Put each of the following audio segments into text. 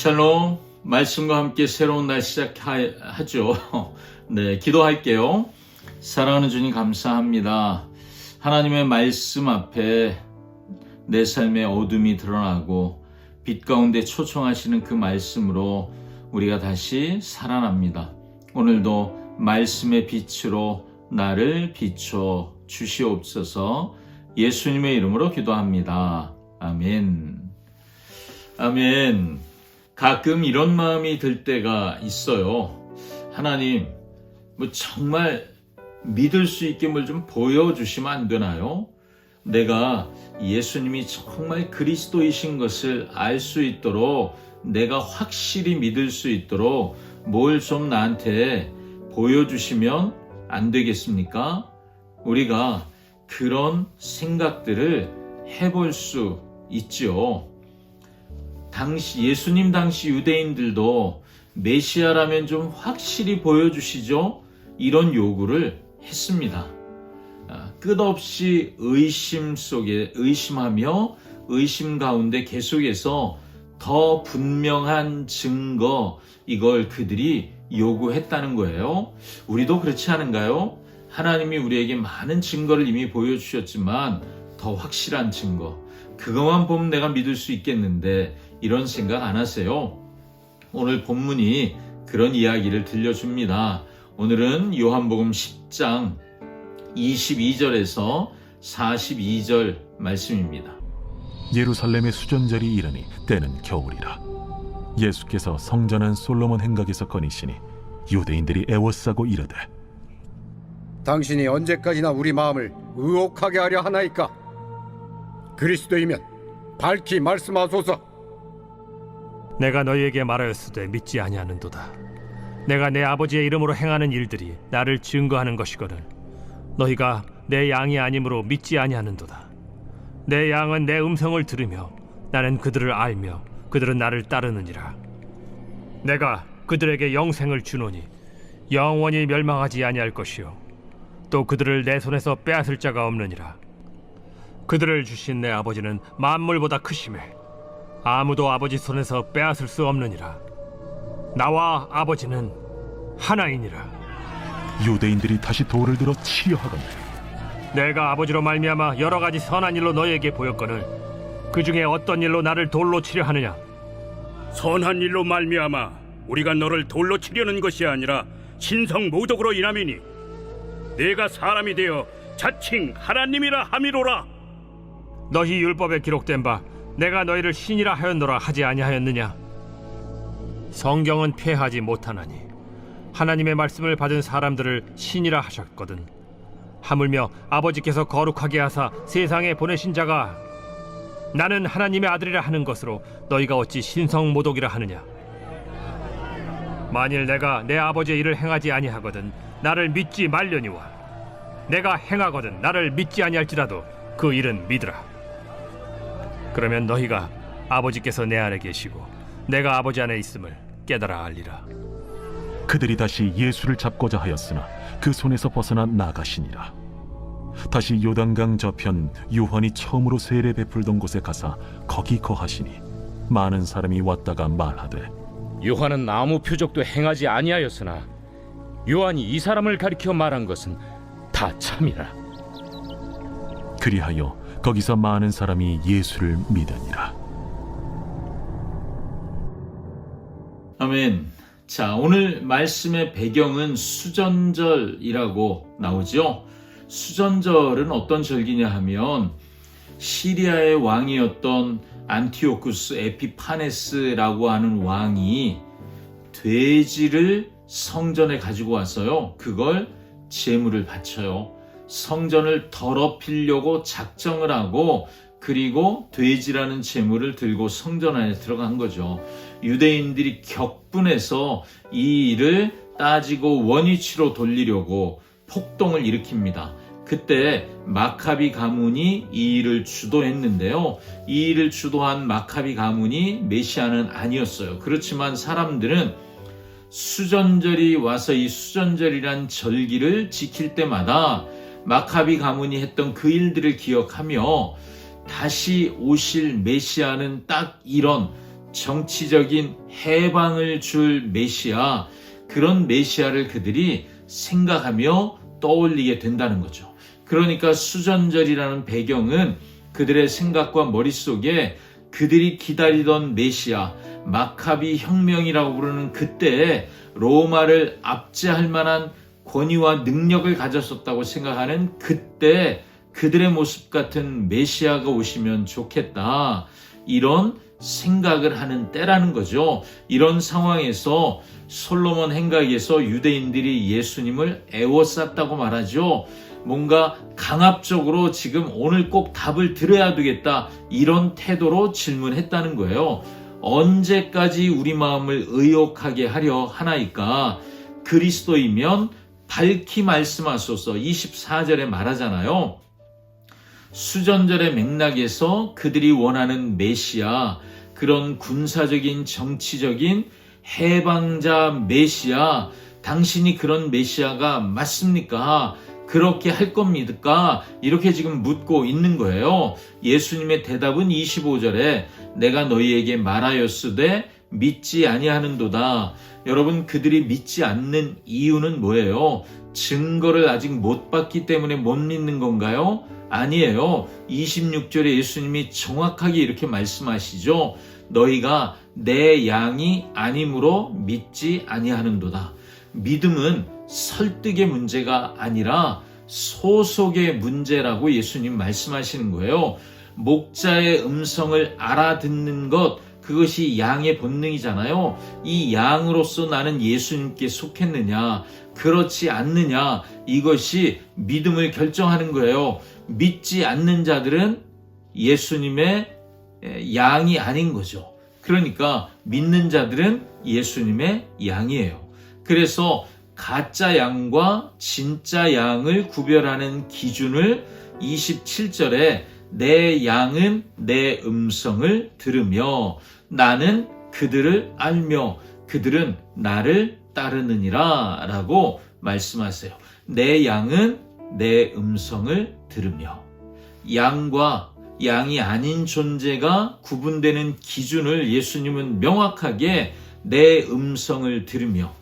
샬롬, 말씀과 함께 새로운 날 시작하죠. 네, 기도할게요. 사랑하는 주님 감사합니다. 하나님의 말씀 앞에 내 삶의 어둠이 드러나고 빛 가운데 초청하시는 그 말씀으로 우리가 다시 살아납니다. 오늘도 말씀의 빛으로 나를 비춰 주시옵소서. 예수님의 이름으로 기도합니다. 아멘. 아멘. 가끔 이런 마음이 들 때가 있어요. 하나님, 정말 믿을 수 있게 뭘 좀 보여주시면 안 되나요? 내가 예수님이 정말 그리스도이신 것을 알 수 있도록, 내가 확실히 믿을 수 있도록 뭘 좀 나한테 보여주시면 안 되겠습니까? 우리가 그런 생각들을 해볼 수 있죠. 예수님 당시 유대인들도 메시아라면 좀 확실히 보여주시죠? 이런 요구를 했습니다. 끝없이 의심하며 의심 가운데 계속해서 더 분명한 증거, 이걸 그들이 요구했다는 거예요. 우리도 그렇지 않은가요? 하나님이 우리에게 많은 증거를 이미 보여주셨지만 더 확실한 증거, 그것만 보면 내가 믿을 수 있겠는데 이런 생각 안 하세요? 오늘 본문이 그런 이야기를 들려줍니다. 오늘은 요한복음 10장 22절에서 42절 말씀입니다. 예루살렘의 수전절이 이르니 때는 겨울이라. 예수께서 성전한 솔로몬 행각에서 거니시니 유대인들이 애워싸고 이르되, 당신이 언제까지나 우리 마음을 의혹하게 하려 하나이까? 그리스도이면 밝히 말씀하소서. 내가 너희에게 말하였으되 믿지 아니하는도다. 내가 내 아버지의 이름으로 행하는 일들이 나를 증거하는 것이거늘 너희가 내 양이 아니므로 믿지 아니하는도다. 내 양은 내 음성을 들으며 나는 그들을 알며 그들은 나를 따르느니라. 내가 그들에게 영생을 주노니 영원히 멸망하지 아니할 것이요 또 그들을 내 손에서 빼앗을 자가 없느니라. 그들을 주신 내 아버지는 만물보다 크심에 아무도 아버지 손에서 빼앗을 수 없느니라. 나와 아버지는 하나이니라. 유대인들이 다시 돌을 들어 치려 하거늘 내가 아버지로 말미암아 여러 가지 선한 일로 너희에게 보였거늘 그 중에 어떤 일로 나를 돌로 치려 하느냐? 선한 일로 말미암아 우리가 너를 돌로 치려는 것이 아니라 신성 모독으로 인함이니 내가 사람이 되어 자칭 하나님이라 함이로라. 너희 율법에 기록된 바 내가 너희를 신이라 하였노라 하지 아니하였느냐? 성경은 폐하지 못하나니 하나님의 말씀을 받은 사람들을 신이라 하셨거든. 하물며 아버지께서 거룩하게 하사 세상에 보내신 자가 나는 하나님의 아들이라 하는 것으로 너희가 어찌 신성모독이라 하느냐? 만일 내가 내 아버지의 일을 행하지 아니하거든 나를 믿지 말려니와 내가 행하거든 나를 믿지 아니할지라도 그 일은 믿으라. 그러면 너희가 아버지께서 내 안에 계시고 내가 아버지 안에 있음을 깨달아 알리라. 그들이 다시 예수를 잡고자 하였으나 그 손에서 벗어나 나가시니라. 다시 요단강 저편 요한이 처음으로 세례 베풀던 곳에 가사 거기 거하시니 많은 사람이 왔다가 말하되, 요한은 아무 표적도 행하지 아니하였으나 요한이 이 사람을 가리켜 말한 것은 다 참이라. 그리하여 거기서 많은 사람이 예수를 믿으니라. 아멘. 자, 오늘 말씀의 배경은 수전절이라고 나오죠. 수전절은 어떤 절기냐 하면 시리아의 왕이었던 안티오쿠스 에피파네스라고 하는 왕이 돼지를 성전에 가지고 와서요, 그걸 제물을 바쳐요. 성전을 더럽히려고 작정을 하고 그리고 돼지라는 제물을 들고 성전 안에 들어간 거죠. 유대인들이 격분해서 이 일을 따지고 원위치로 돌리려고 폭동을 일으킵니다. 그때 마카비 가문이 이 일을 주도했는데요. 이 일을 주도한 마카비 가문이 메시아는 아니었어요. 그렇지만 사람들은 수전절이 와서 이 수전절이란 절기를 지킬 때마다 마카비 가문이 했던 그 일들을 기억하며 다시 오실 메시아는 딱 이런 정치적인 해방을 줄 메시아, 그런 메시아를 그들이 생각하며 떠올리게 된다는 거죠. 그러니까 수전절이라는 배경은 그들의 생각과 머릿속에 그들이 기다리던 메시아, 마카비 혁명이라고 부르는 그때에 로마를 압제할 만한 권위와 능력을 가졌었다고 생각하는 그때 그들의 모습 같은 메시아가 오시면 좋겠다, 이런 생각을 하는 때라는 거죠. 이런 상황에서 솔로몬 행각에서 유대인들이 예수님을 애워쌌다고 말하죠. 뭔가 강압적으로 지금 오늘 꼭 답을 들어야 되겠다, 이런 태도로 질문했다는 거예요. 언제까지 우리 마음을 의욕하게 하려 하나이까? 그리스도이면 밝히 말씀하소서. 24절에 말하잖아요. 수전절의 맥락에서 그들이 원하는 메시아, 그런 군사적인 정치적인 해방자 메시아, 당신이 그런 메시아가 맞습니까? 그렇게 할 겁니까? 이렇게 지금 묻고 있는 거예요. 예수님의 대답은 25절에 내가 너희에게 말하였으되 믿지 아니하는도다. 여러분, 그들이 믿지 않는 이유는 뭐예요? 증거를 아직 못 봤기 때문에 못 믿는 건가요? 아니에요. 26절에 예수님이 정확하게 이렇게 말씀하시죠. 너희가 내 양이 아니므로 믿지 아니하는도다. 믿음은 설득의 문제가 아니라 소속의 문제라고 예수님 말씀하시는 거예요. 목자의 음성을 알아듣는 것, 그것이 양의 본능이잖아요. 이 양으로서 나는 예수님께 속했느냐, 그렇지 않느냐, 이것이 믿음을 결정하는 거예요. 믿지 않는 자들은 예수님의 양이 아닌 거죠. 그러니까 믿는 자들은 예수님의 양이에요. 그래서 가짜 양과 진짜 양을 구별하는 기준을 27절에 내 양은 내 음성을 들으며 나는 그들을 알며 그들은 나를 따르느니라 라고 말씀하세요. 내 양은 내 음성을 들으며, 양과 양이 아닌 존재가 구분되는 기준을 예수님은 명확하게 내 음성을 들으며,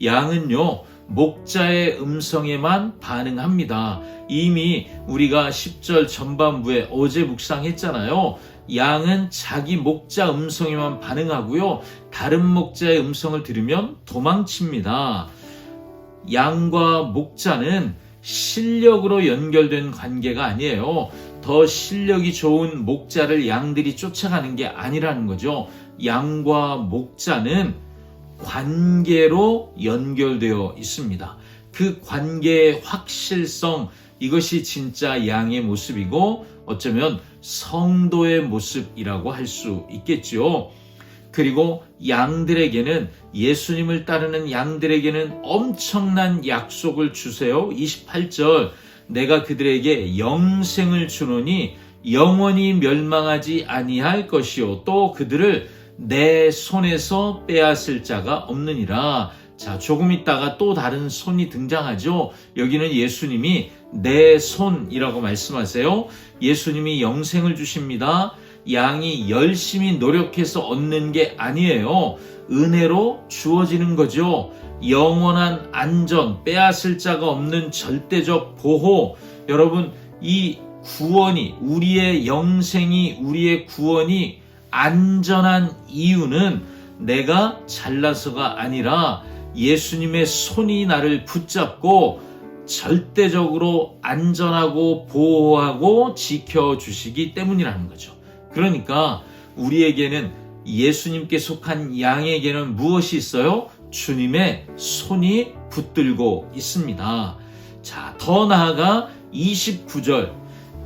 양은요 목자의 음성에만 반응합니다. 이미 우리가 10절 전반부에 어제 묵상했잖아요. 양은 자기 목자 음성에만 반응하고요, 다른 목자의 음성을 들으면 도망칩니다. 양과 목자는 실력으로 연결된 관계가 아니에요. 더 실력이 좋은 목자를 양들이 쫓아가는 게 아니라는 거죠. 양과 목자는 관계로 연결되어 있습니다. 그 관계의 확실성, 이것이 진짜 양의 모습이고 어쩌면 성도의 모습이라고 할 수 있겠죠. 그리고 양들에게는, 예수님을 따르는 양들에게는 엄청난 약속을 주세요. 28절, 내가 그들에게 영생을 주노니 영원히 멸망하지 아니할 것이요 또 그들을 내 손에서 빼앗을 자가 없느니라. 자, 조금 있다가 또 다른 손이 등장하죠. 여기는 예수님이 내 손이라고 말씀하세요. 예수님이 영생을 주십니다. 양이 열심히 노력해서 얻는 게 아니에요. 은혜로 주어지는 거죠. 영원한 안전, 빼앗을 자가 없는 절대적 보호. 여러분, 이 구원이, 우리의 영생이, 우리의 구원이 안전한 이유는 내가 잘나서가 아니라 예수님의 손이 나를 붙잡고 절대적으로 안전하고 보호하고 지켜주시기 때문이라는 거죠. 그러니까 우리에게는, 예수님께 속한 양에게는 무엇이 있어요? 주님의 손이 붙들고 있습니다. 자, 더 나아가 29절,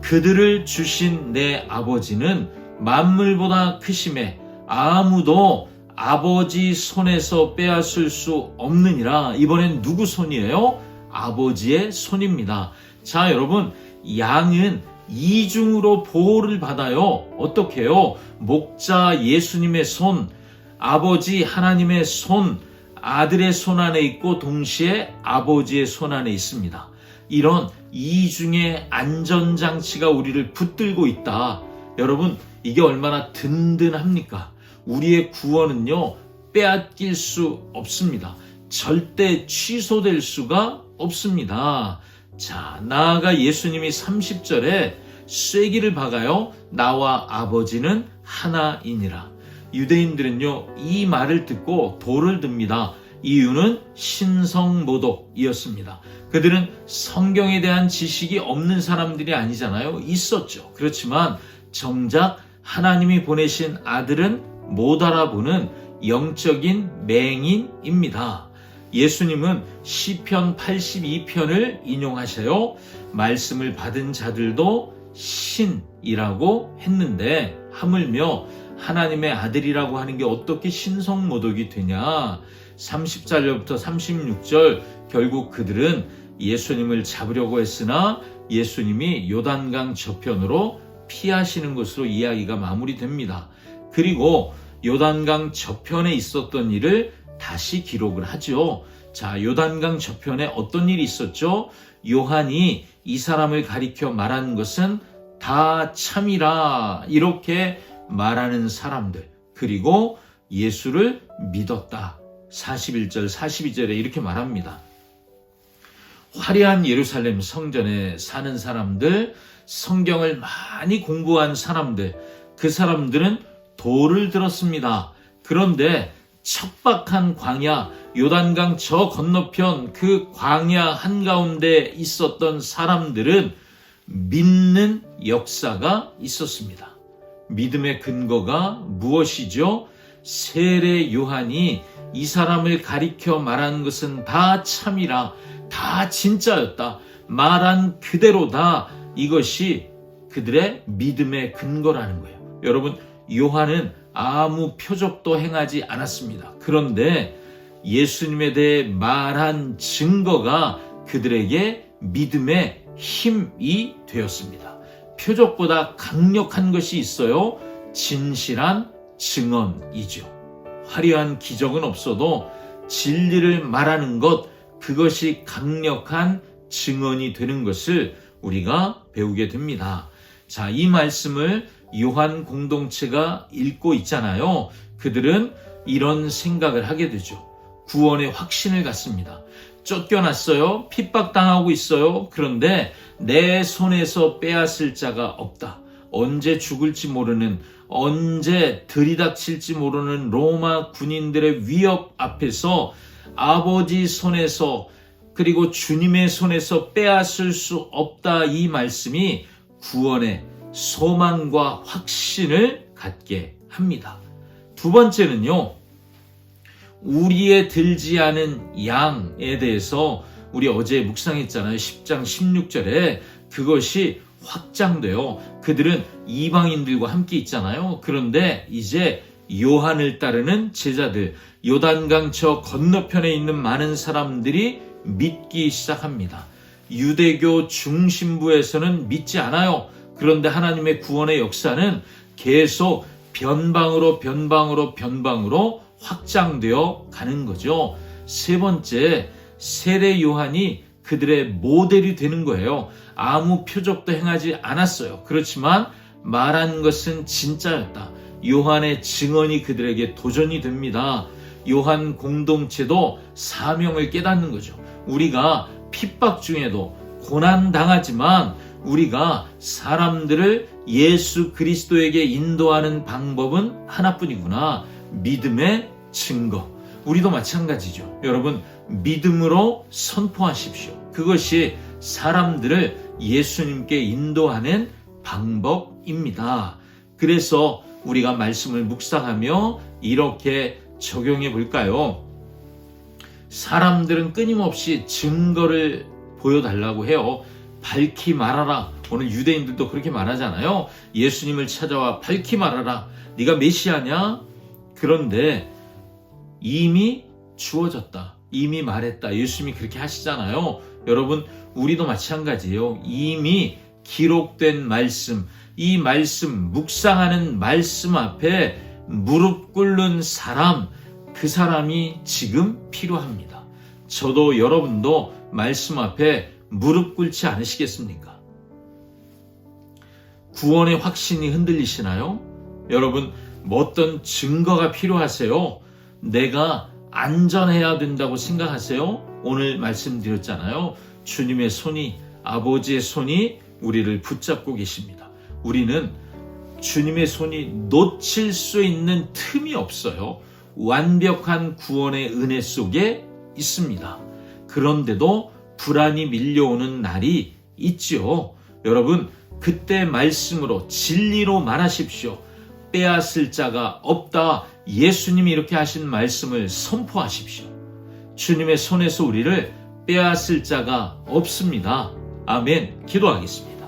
그들을 주신 내 아버지는 만물보다 크심에 아무도 아버지 손에서 빼앗을 수 없느니라. 이번엔 누구 손이에요? 아버지의 손입니다. 자, 여러분, 양은 이중으로 보호를 받아요. 어떻게 해요? 목자 예수님의 손, 아버지 하나님의 손, 아들의 손 안에 있고 동시에 아버지의 손 안에 있습니다. 이런 이중의 안전장치가 우리를 붙들고 있다. 여러분, 이게 얼마나 든든합니까? 우리의 구원은요, 빼앗길 수 없습니다. 절대 취소될 수가 없습니다. 자, 나아가 예수님이 30절에 쐐기를 박아요. 나와 아버지는 하나이니라. 유대인들은요, 이 말을 듣고 돌을 듭니다. 이유는 신성모독이었습니다. 그들은 성경에 대한 지식이 없는 사람들이 아니잖아요. 있었죠. 그렇지만 정작 하나님이 보내신 아들은 못 알아보는 영적인 맹인입니다. 예수님은 시편 82편을 인용하셔요. 말씀을 받은 자들도 신이라고 했는데 하물며 하나님의 아들이라고 하는 게 어떻게 신성모독이 되냐. 30절부터 36절 결국 그들은 예수님을 잡으려고 했으나 예수님이 요단강 저편으로 피하시는 것으로 이야기가 마무리됩니다. 그리고 요단강 저편에 있었던 일을 다시 기록을 하죠. 자, 요단강 저편에 어떤 일이 있었죠? 요한이 이 사람을 가리켜 말한 것은 다 참이라 이렇게 말하는 사람들, 그리고 예수를 믿었다. 41절, 42절에 이렇게 말합니다. 화려한 예루살렘 성전에 사는 사람들, 성경을 많이 공부한 사람들, 그 사람들은 돌을 들었습니다. 그런데 척박한 광야, 요단강 저 건너편 그 광야 한가운데 있었던 사람들은 믿는 역사가 있었습니다. 믿음의 근거가 무엇이죠? 세례 요한이 이 사람을 가리켜 말한 것은 다 참이라, 다 진짜였다, 말한 그대로다. 이것이 그들의 믿음의 근거라는 거예요. 여러분, 요한은 아무 표적도 행하지 않았습니다. 그런데 예수님에 대해 말한 증거가 그들에게 믿음의 힘이 되었습니다. 표적보다 강력한 것이 있어요. 진실한 증언이죠. 화려한 기적은 없어도 진리를 말하는 것, 그것이 강력한 증언이 되는 것을 우리가 배우게 됩니다. 자, 이 말씀을 요한 공동체가 읽고 있잖아요. 그들은 이런 생각을 하게 되죠. 구원의 확신을 갖습니다. 쫓겨났어요. 핍박당하고 있어요. 그런데 내 손에서 빼앗을 자가 없다. 언제 죽을지 모르는, 언제 들이닥칠지 모르는 로마 군인들의 위협 앞에서 아버지 손에서, 그리고 주님의 손에서 빼앗을 수 없다. 이 말씀이 구원의 소망과 확신을 갖게 합니다. 두 번째는요, 우리의 들지 않은 양에 대해서 우리 어제 묵상했잖아요. 10장 16절에 그것이 확장돼요. 그들은 이방인들과 함께 있잖아요. 그런데 이제 요한을 따르는 제자들, 요단강 저 건너편에 있는 많은 사람들이 믿기 시작합니다. 유대교 중심부에서는 믿지 않아요. 그런데 하나님의 구원의 역사는 계속 변방으로 확장되어 가는 거죠. 세 번째, 세례 요한이 그들의 모델이 되는 거예요. 아무 표적도 행하지 않았어요. 그렇지만 말한 것은 진짜였다. 요한의 증언이 그들에게 도전이 됩니다. 요한 공동체도 사명을 깨닫는 거죠. 우리가 핍박 중에도 고난당하지만 우리가 사람들을 예수 그리스도에게 인도하는 방법은 하나뿐이구나. 믿음의 증거. 우리도 마찬가지죠. 여러분, 믿음으로 선포하십시오. 그것이 사람들을 예수님께 인도하는 방법입니다. 그래서 우리가 말씀을 묵상하며 이렇게 적용해 볼까요? 사람들은 끊임없이 증거를 보여달라고 해요. 밝히 말하라. 오늘 유대인들도 그렇게 말하잖아요. 예수님을 찾아와 밝히 말하라. 네가 메시아냐? 그런데 이미 주어졌다. 이미 말했다. 예수님이 그렇게 하시잖아요. 여러분, 우리도 마찬가지예요. 이미 기록된 말씀, 이 말씀, 묵상하는 말씀 앞에 무릎 꿇는 사람, 그 사람이 지금 필요합니다. 저도 여러분도 말씀 앞에 무릎 꿇지 않으시겠습니까? 구원의 확신이 흔들리시나요? 여러분, 뭐 어떤 증거가 필요하세요? 내가 안전해야 된다고 생각하세요? 오늘 말씀드렸잖아요. 주님의 손이, 아버지의 손이 우리를 붙잡고 계십니다. 우리는 주님의 손이 놓칠 수 있는 틈이 없어요. 완벽한 구원의 은혜 속에 있습니다. 그런데도 불안이 밀려오는 날이 있지요. 여러분, 그때 말씀으로 진리로 말하십시오. 빼앗을 자가 없다. 예수님이 이렇게 하신 말씀을 선포하십시오. 주님의 손에서 우리를 빼앗을 자가 없습니다. 아멘. 기도하겠습니다.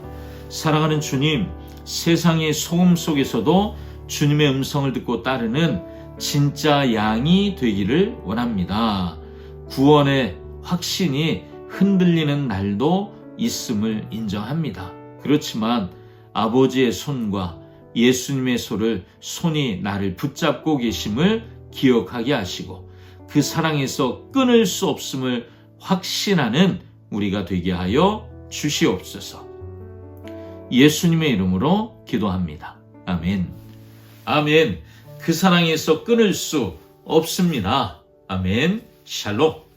사랑하는 주님, 세상의 소음 속에서도 주님의 음성을 듣고 따르는 진짜 양이 되기를 원합니다. 구원의 확신이 흔들리는 날도 있음을 인정합니다. 그렇지만 아버지의 손과 예수님의 손이 나를 붙잡고 계심을 기억하게 하시고 그 사랑에서 끊을 수 없음을 확신하는 우리가 되게 하여 주시옵소서. 예수님의 이름으로 기도합니다. 아멘. 아멘. 그 사랑에서 끊을 수 없습니다. 아멘. 샬롬.